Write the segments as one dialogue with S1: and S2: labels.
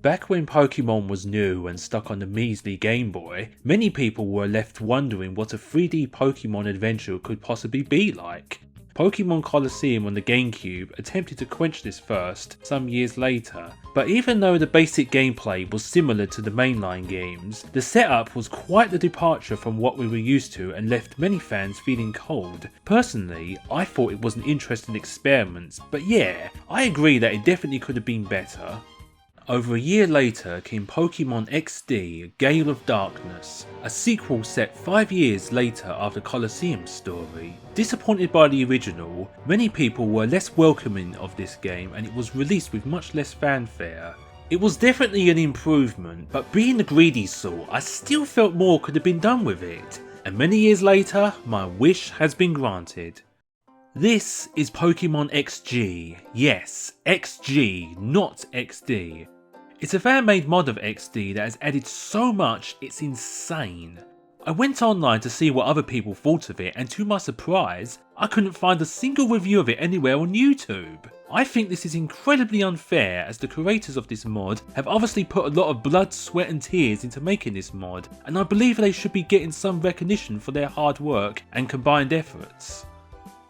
S1: Back when Pokemon was new and stuck on the measly Game Boy, many people were left wondering what a 3D Pokemon adventure could possibly be like. Pokemon Coliseum on the GameCube attempted to quench this thirst some years later, but even though the basic gameplay was similar to the mainline games, the setup was quite the departure from what we were used to and left many fans feeling cold. Personally, I thought it was an interesting experiment, but yeah, I agree that it definitely could have been better. Over a year later came Pokémon XD Gale of Darkness, a sequel set 5 years later after Coliseum story. Disappointed by the original, many people were less welcoming of this game and it was released with much less fanfare. It was definitely an improvement, but being the greedy sort, I still felt more could have been done with it. And many years later, my wish has been granted. This is Pokémon XG. Yes, XG, not XD. It's a fan-made mod of XD that has added so much it's insane. I went online to see what other people thought of it and to my surprise, I couldn't find a single review of it anywhere on YouTube. I think this is incredibly unfair as the creators of this mod have obviously put a lot of blood, sweat and tears into making this mod, and I believe they should be getting some recognition for their hard work and combined efforts.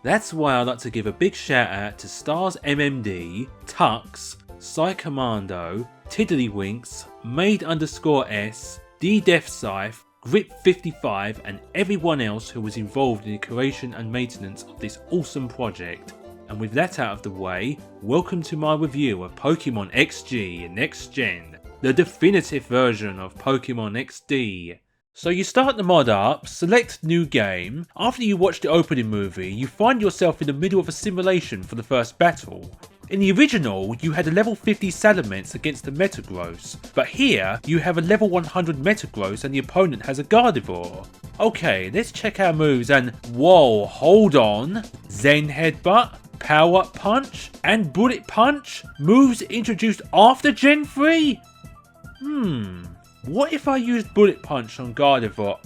S1: That's why I'd like to give a big shout out to Stars MMD, Tux, Psycommando, Tiddlywinks, Maid_S, DDefScythe, Grip55 and everyone else who was involved in the creation and maintenance of this awesome project. And with that out of the way, welcome to my review of Pokemon XG Next Gen, the definitive version of Pokemon XD. So you start the mod up, select new game. After you watch the opening movie, you find yourself in the middle of a simulation for the first battle. In the original, you had a level 50 Salamence against the Metagross, but here you have a level 100 Metagross and the opponent has a Gardevoir. Okay, let's check our moves and whoa, hold on. Zen Headbutt, Power Up Punch, and Bullet Punch? Moves introduced after Gen 3? What if I used Bullet Punch on Gardevoir?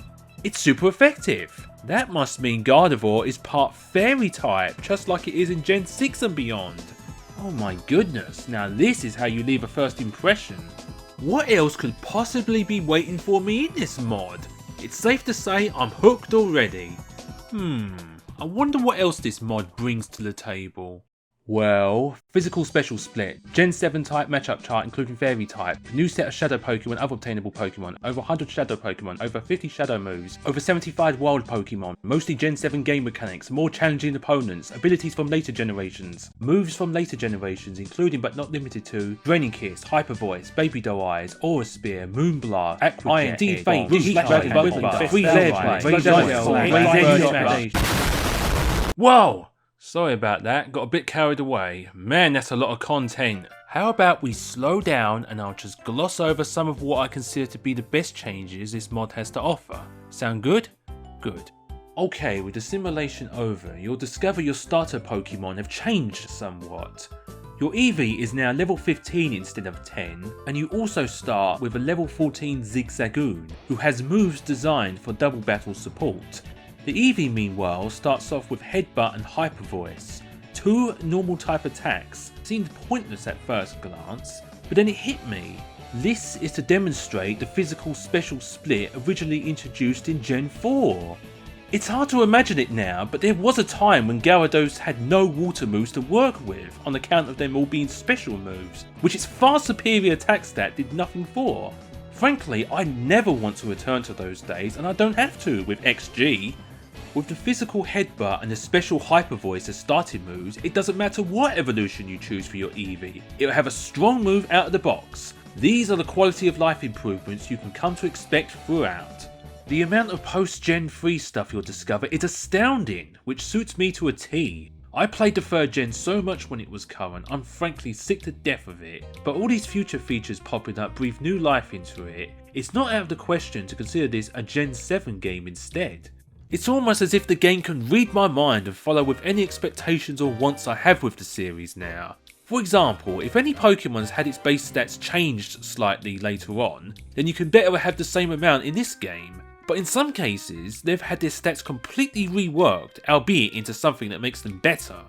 S1: It's super effective. That must mean Gardevoir is part Fairy type, just like it is in Gen 6 and beyond. Oh my goodness, now this is how you leave a first impression. What else could possibly be waiting for me in this mod? It's safe to say I'm hooked already. I wonder what else this mod brings to the table. Well, physical special split, Gen 7 type matchup chart including Fairy type, new set of Shadow Pokemon, other obtainable Pokemon, over 100 Shadow Pokemon, over 50 Shadow moves, over 75 Wild Pokemon, mostly Gen 7 game mechanics, more challenging opponents, abilities from later generations, moves from later generations including but not limited to Draining Kiss, Hyper Voice, Baby Doe Eyes, Aura Spear, Moonblast, Aqua Jet, D-Fate, Whoa! Sorry about that, got a bit carried away. Man, that's a lot of content. How about we slow down and I'll just gloss over some of what I consider to be the best changes this mod has to offer. Sound good? Good. Okay, with the simulation over, you'll discover your starter Pokemon have changed somewhat. Your Eevee is now level 15 instead of 10, and you also start with a level 14 Zigzagoon, who has moves designed for double battle support. The Eevee meanwhile starts off with Headbutt and Hyper Voice, two normal type attacks. Seemed pointless at first glance, but then it hit me. This is to demonstrate the physical special split originally introduced in Gen 4. It's hard to imagine it now, but there was a time when Gyarados had no water moves to work with on account of them all being special moves, which its far superior attack stat did nothing for. Frankly, I never want to return to those days and I don't have to with XG. With the physical Headbutt and the special Hyper Voice as starting moves, it doesn't matter what evolution you choose for your Eevee, it'll have a strong move out of the box. These are the quality of life improvements you can come to expect throughout. The amount of post-Gen 3 stuff you'll discover is astounding, which suits me to a T. I played the 3rd gen so much when it was current, I'm frankly sick to death of it, but all these future features popping up breathe new life into it. It's not out of the question to consider this a Gen 7 game instead. It's almost as if the game can read my mind and follow with any expectations or wants I have with the series now. For example, if any Pokemon's had its base stats changed slightly later on, then you can better have the same amount in this game. But in some cases, they've had their stats completely reworked, albeit into something that makes them better.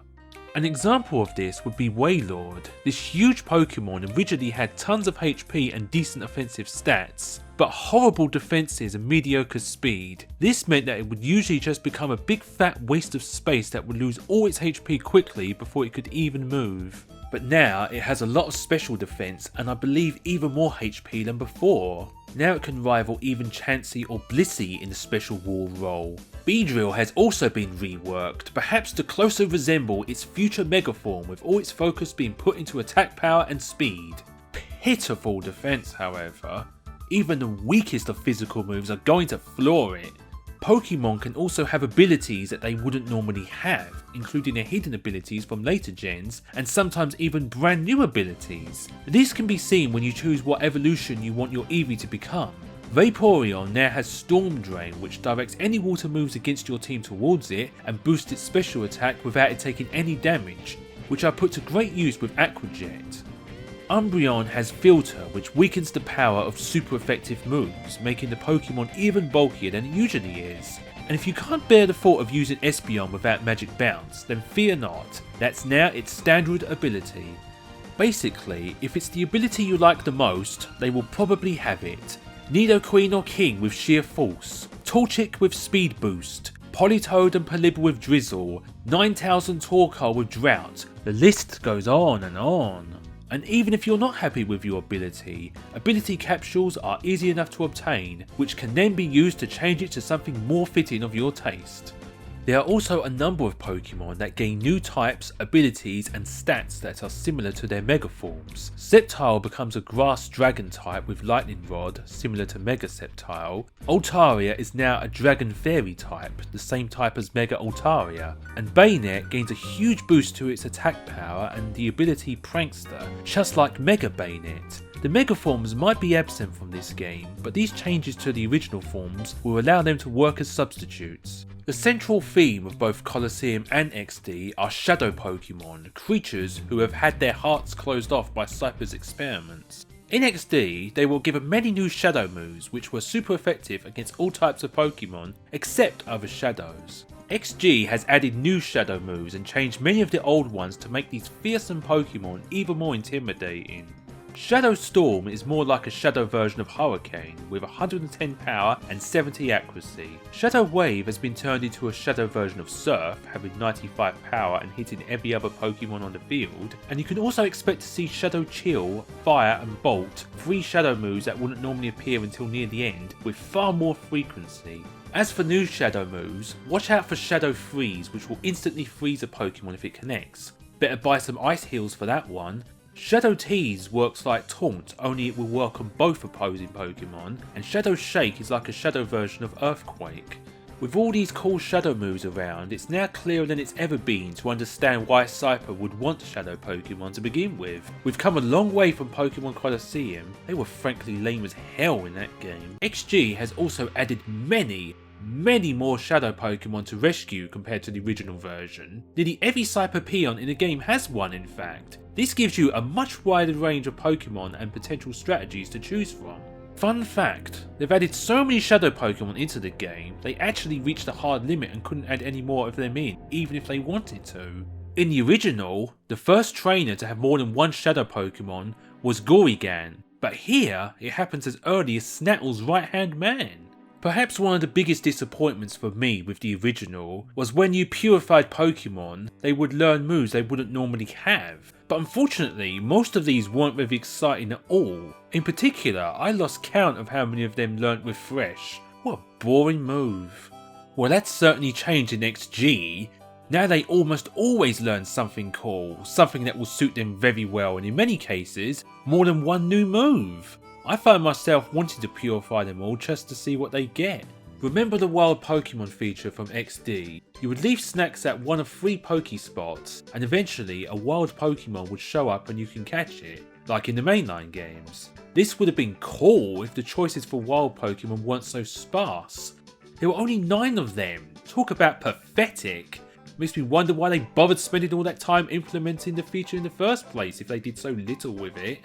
S1: An example of this would be Wailord. This huge Pokemon originally had tons of HP and decent offensive stats, but horrible defenses and mediocre speed. This meant that it would usually just become a big fat waste of space that would lose all its HP quickly before it could even move. But now it has a lot of special defense and I believe even more HP than before. Now it can rival even Chansey or Blissey in the special wall role. Beedrill has also been reworked, perhaps to closer resemble its future Mega form, with all its focus being put into attack power and speed. Pitiful defense, however. Even the weakest of physical moves are going to floor it. Pokemon can also have abilities that they wouldn't normally have, including their hidden abilities from later gens, and sometimes even brand new abilities. This can be seen when you choose what evolution you want your Eevee to become. Vaporeon now has Storm Drain, which directs any water moves against your team towards it and boosts its special attack without it taking any damage, which are put to great use with Aqua Jet. Umbreon has Filter, which weakens the power of super effective moves, making the Pokemon even bulkier than it usually is. And if you can't bear the thought of using Espeon without Magic Bounce, then fear not, that's now its standard ability. Basically, if it's the ability you like the most, they will probably have it. Nidoqueen or King with Sheer Force, Torchic with Speed Boost, Politoed and Poliwhirl with Drizzle, 9000 Torkoal with Drought, the list goes on and on. And even if you're not happy with your ability capsules are easy enough to obtain, which can then be used to change it to something more fitting of your taste. There are also a number of Pokemon that gain new types, abilities and stats that are similar to their Mega forms. Sceptile becomes a Grass Dragon type with Lightning Rod, similar to Mega Sceptile. Altaria is now a Dragon Fairy type, the same type as Mega Altaria. And Bayonet gains a huge boost to its attack power and the ability Prankster, just like Mega Bayonet. The Mega forms might be absent from this game, but these changes to the original forms will allow them to work as substitutes. The central theme of both Colosseum and XD are shadow Pokemon, creatures who have had their hearts closed off by Cypher's experiments. In XD, they were given many new shadow moves which were super effective against all types of Pokemon except other shadows. XG has added new shadow moves and changed many of the old ones to make these fearsome Pokemon even more intimidating. Shadow Storm is more like a shadow version of Hurricane, with 110 power and 70 accuracy. Shadow Wave has been turned into a shadow version of Surf, having 95 power and hitting every other Pokemon on the field, and you can also expect to see Shadow Chill, Fire and Bolt, 3 shadow moves that wouldn't normally appear until near the end, with far more frequency. As for new shadow moves, watch out for Shadow Freeze, which will instantly freeze a Pokemon if it connects. Better buy some Ice Heals for that one. Shadow Tease works like Taunt, only it will work on both opposing Pokemon, and Shadow Shake is like a shadow version of Earthquake. With all these cool shadow moves around, it's now clearer than it's ever been to understand why Cypher would want shadow Pokemon to begin with. We've come a long way from Pokemon Coliseum, they were frankly lame as hell in that game. XG has also added many more shadow Pokemon to rescue compared to the original version. Nearly every Cypher Peon in the game has one in fact. This gives you a much wider range of Pokemon and potential strategies to choose from. Fun fact, they've added so many shadow Pokemon into the game, they actually reached a hard limit and couldn't add any more of them in, even if they wanted to. In the original, the first trainer to have more than one shadow Pokemon was Gorigan, but here it happens as early as Snattle's right hand man. Perhaps one of the biggest disappointments for me with the original was when you purified Pokemon, they would learn moves they wouldn't normally have. But unfortunately, most of these weren't very exciting at all. In particular, I lost count of how many of them learnt Refresh. What a boring move. Well, that's certainly changed in XG. Now they almost always learn something cool, something that will suit them very well, and in many cases, more than one new move. I find myself wanting to purify them all just to see what they get. Remember the wild Pokemon feature from XD? You would leave snacks at one of 3 Pokespots, and eventually a wild Pokemon would show up and you can catch it, like in the mainline games. This would have been cool if the choices for wild Pokemon weren't so sparse. There were only 9 of them, talk about pathetic. Makes me wonder why they bothered spending all that time implementing the feature in the first place if they did so little with it.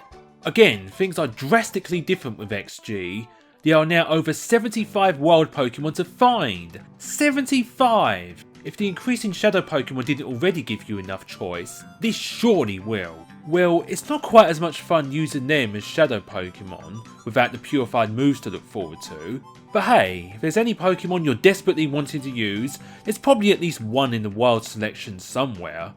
S1: Again, things are drastically different with XG. There are now over 75 wild Pokemon to find. 75! If the increase in shadow Pokemon didn't already give you enough choice, this surely will. Well, it's not quite as much fun using them as shadow Pokemon, without the purified moves to look forward to. But hey, if there's any Pokemon you're desperately wanting to use, there's probably at least one in the wild selection somewhere.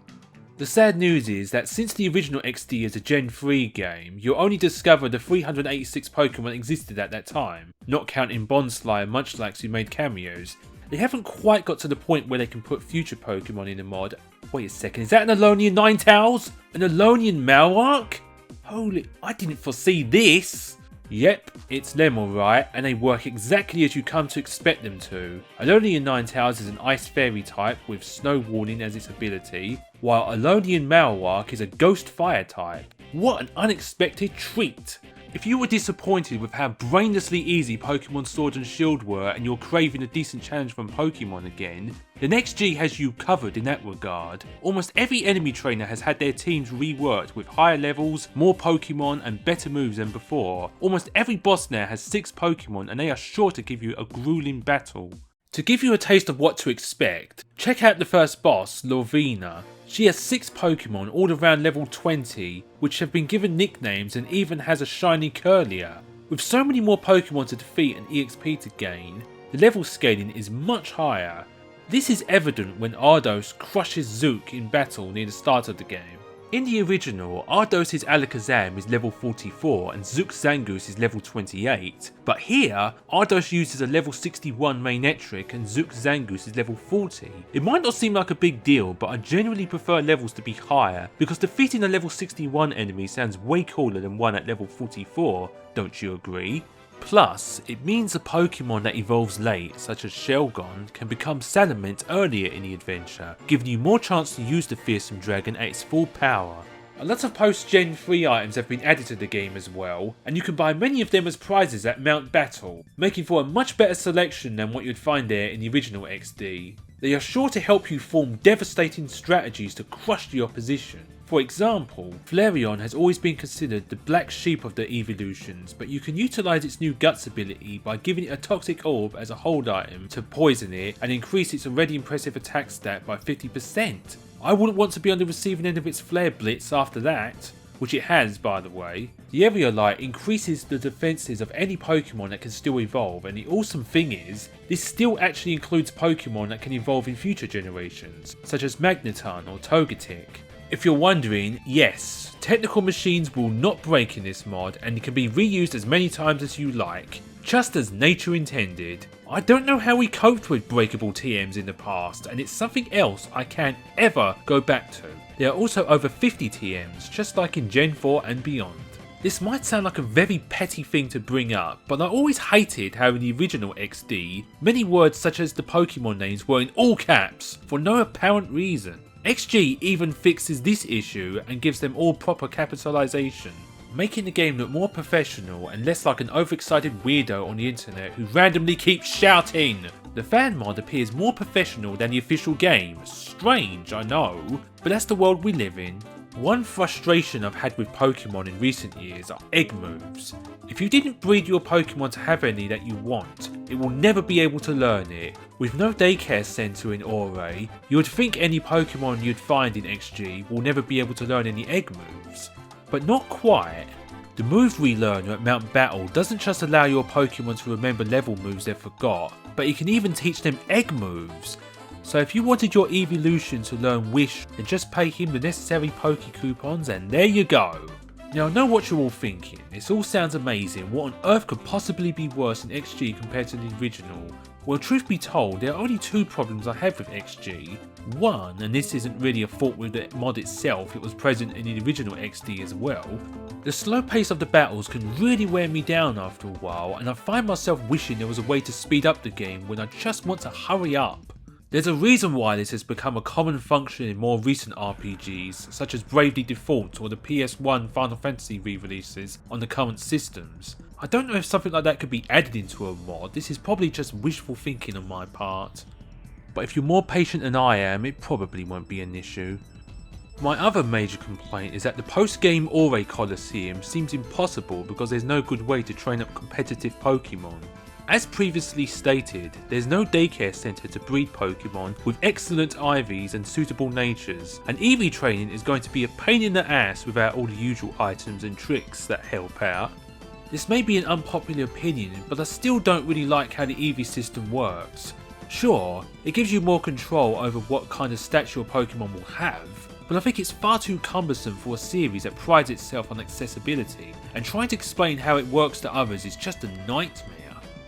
S1: The sad news is that since the original XD is a Gen 3 game, you'll only discover the 386 Pokemon existed at that time, not counting Bonsly and Munchlax who made cameos. They haven't quite got to the point where they can put future Pokemon in the mod. Wait a second, is that an Alonian Ninetales? An Alonian Malwark? Holy, I didn't foresee this! Yep, it's them alright, and they work exactly as you come to expect them to. Alonian Ninetales is an Ice Fairy type with Snow Warning as its ability, while Alonian Malwark is a Ghost Fire type. What an unexpected treat! If you were disappointed with how brainlessly easy Pokemon Sword and Shield were and you're craving a decent challenge from Pokemon again, then XG has you covered in that regard. Almost every enemy trainer has had their teams reworked with higher levels, more Pokemon and better moves than before. Almost every boss now has 6 Pokemon and they are sure to give you a grueling battle. To give you a taste of what to expect, check out the first boss, Lovina. She has 6 Pokemon all around level 20, which have been given nicknames and even has a shiny Curlier. With so many more Pokemon to defeat and EXP to gain, the level scaling is much higher. This is evident when Ardos crushes Zook in battle near the start of the game. In the original, Ardos' Alakazam is level 44 and Zook Zangoose is level 28, but here, Ardos uses a level 61 Manectric and Zook Zangoose is level 40. It might not seem like a big deal, but I generally prefer levels to be higher because defeating a level 61 enemy sounds way cooler than one at level 44, don't you agree? Plus, it means a Pokemon that evolves late, such as Shelgon, can become Salamence earlier in the adventure, giving you more chance to use the fearsome dragon at its full power. A lot of post-Gen 3 items have been added to the game as well, and you can buy many of them as prizes at Mount Battle, making for a much better selection than what you'd find there in the original XD. They are sure to help you form devastating strategies to crush the opposition. For example, Flareon has always been considered the black sheep of the evolutions, but you can utilise its new Guts ability by giving it a Toxic Orb as a hold item to poison it and increase its already impressive attack stat by 50%. I wouldn't want to be on the receiving end of its Flare Blitz after that, which it has by the way. The Area Light increases the defences of any Pokemon that can still evolve, and the awesome thing is, this still actually includes Pokemon that can evolve in future generations, such as Magneton or Togetic. If you're wondering, yes, technical machines will not break in this mod and it can be reused as many times as you like, just as nature intended. I don't know how we coped with breakable TMs in the past, and it's something else I can't ever go back to. There are also over 50 TMs, just like in Gen 4 and beyond. This might sound like a very petty thing to bring up, but I always hated how in the original XD, many words such as the Pokemon names were in all caps, for no apparent reason. XG even fixes this issue and gives them all proper capitalization, making the game look more professional and less like an overexcited weirdo on the internet who randomly keeps shouting. The fan mod appears more professional than the official game. Strange, I know, but that's the world we live in. One frustration I've had with Pokemon in recent years are egg moves. If you didn't breed your Pokemon to have any that you want, it will never be able to learn it. With no daycare centre in Ouray, you would think any Pokemon you'd find in XG will never be able to learn any egg moves. But not quite. The move relearner at Mount Battle doesn't just allow your Pokemon to remember level moves they forgot, but it can even teach them egg moves. So if you wanted your evolution to learn Wish, then just pay him the necessary Poke Coupons and there you go. Now I know what you're all thinking, this all sounds amazing, what on earth could possibly be worse in XG compared to the original? Well, truth be told, there are only 2 problems I have with XG. One, and this isn't really a fault with the mod itself, it was present in the original XD as well. The slow pace of the battles can really wear me down after a while, and I find myself wishing there was a way to speed up the game when I just want to hurry up. There's a reason why this has become a common function in more recent RPGs, such as Bravely Default or the PS1 Final Fantasy re-releases on the current systems. I don't know if something like that could be added into a mod, this is probably just wishful thinking on my part. But if you're more patient than I am, it probably won't be an issue. My other major complaint is that the post-game Ouray Coliseum seems impossible because there's no good way to train up competitive Pokemon. As previously stated, there's no daycare centre to breed Pokemon with excellent IVs and suitable natures, and EV training is going to be a pain in the ass without all the usual items and tricks that help out. This may be an unpopular opinion, but I still don't really like how the EV system works. Sure, it gives you more control over what kind of stats your Pokemon will have, but I think it's far too cumbersome for a series that prides itself on accessibility, and trying to explain how it works to others is just a nightmare.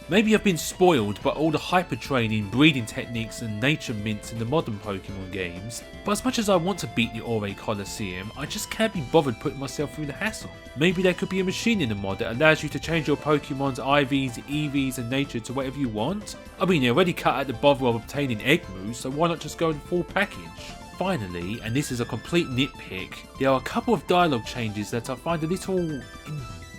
S1: Maybe I've been spoiled by all the hyper training, breeding techniques and nature mints in the modern Pokemon games, but as much as I want to beat the Ore Coliseum, I just can't be bothered putting myself through the hassle. Maybe there could be a machine in the mod that allows you to change your Pokemon's IVs, EVs and nature to whatever you want. I mean, they already cut out the bother of obtaining egg moves, so why not just go the full package? Finally, and this is a complete nitpick, there are a couple of dialogue changes that I find a little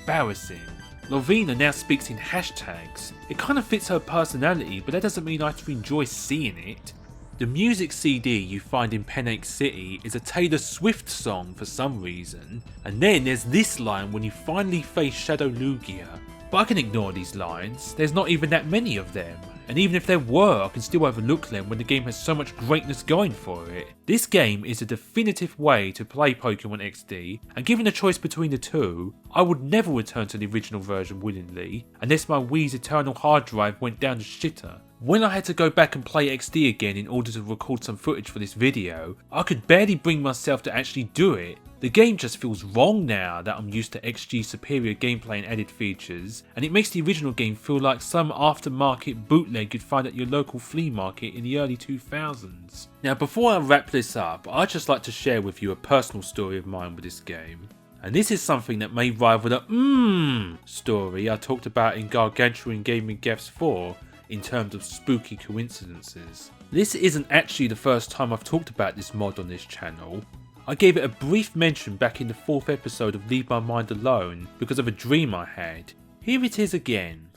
S1: embarrassing. Lovina now speaks in hashtags. It kind of fits her personality, but that doesn't mean I have to enjoy seeing it. The music CD you find in Penake City is a Taylor Swift song for some reason, and then there's this line when you finally face Shadow Lugia. But I can ignore these lines, there's not even that many of them, and even if there were, I can still overlook them when the game has so much greatness going for it. This game is a definitive way to play Pokemon XD, and given a choice between the two, I would never return to the original version willingly, unless my Wii's eternal hard drive went down the shitter. When I had to go back and play XD again in order to record some footage for this video, I could barely bring myself to actually do it. The game just feels wrong now that I'm used to XG's superior gameplay and added features, and it makes the original game feel like some aftermarket bootleg you'd find at your local flea market in the early 2000s. Now before I wrap this up, I'd just like to share with you a personal story of mine with this game. And this is something that may rival the story I talked about in Gargantuan Gaming Gaffs 4 in terms of spooky coincidences. This isn't actually the first time I've talked about this mod on this channel. I gave it a brief mention back in the 4th episode of Leave My Mind Alone because of a dream I had. Here it is again.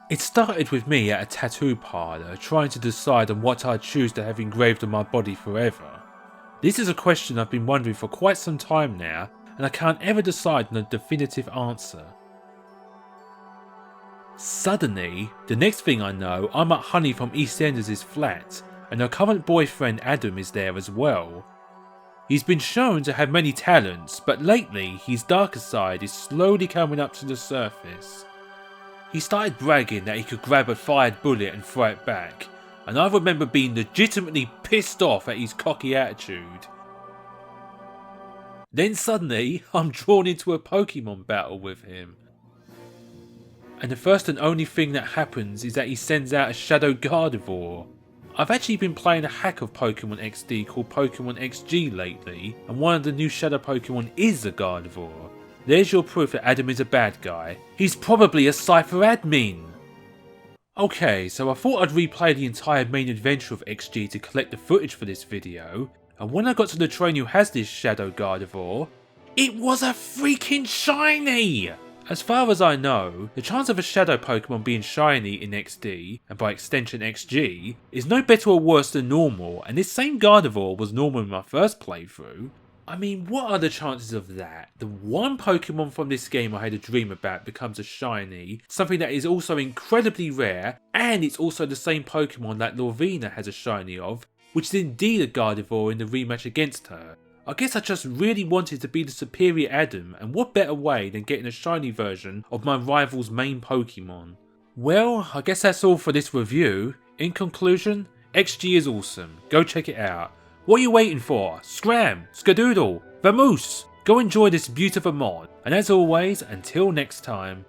S1: It started with me at a tattoo parlour trying to decide on what I'd choose to have engraved on my body forever. This is a question I've been wondering for quite some time now, and I can't ever decide on a definitive answer. Suddenly, the next thing I know, I'm at Honey from EastEnders' flat, and her current boyfriend Adam is there as well. He's been shown to have many talents, but lately his darker side is slowly coming up to the surface. He started bragging that he could grab a fired bullet and throw it back, and I remember being legitimately pissed off at his cocky attitude. Then suddenly, I'm drawn into a Pokemon battle with him. And the first and only thing that happens is that he sends out a Shadow Gardevoir. I've actually been playing a hack of Pokemon XD called Pokemon XG lately, and one of the new Shadow Pokemon is a Gardevoir. There's your proof that Adam is a bad guy. He's probably a Cypher admin! Okay, so I thought I'd replay the entire main adventure of XG to collect the footage for this video, and when I got to the train who has this Shadow Gardevoir, it was a freaking shiny! As far as I know, the chance of a Shadow Pokemon being shiny in XD, and by extension XG, is no better or worse than normal, and this same Gardevoir was normal in my first playthrough. I mean, what are the chances of that? The one Pokemon from this game I had a dream about becomes a shiny, something that is also incredibly rare, and it's also the same Pokemon that Lovina has a shiny of, which is indeed a Gardevoir in the rematch against her. I guess I just really wanted to be the superior Adam, and what better way than getting a shiny version of my rival's main Pokemon. Well, I guess that's all for this review. In conclusion, XG is awesome, go check it out. What are you waiting for? Scram, skadoodle, vamoose! Go enjoy this beautiful mod, and as always, until next time.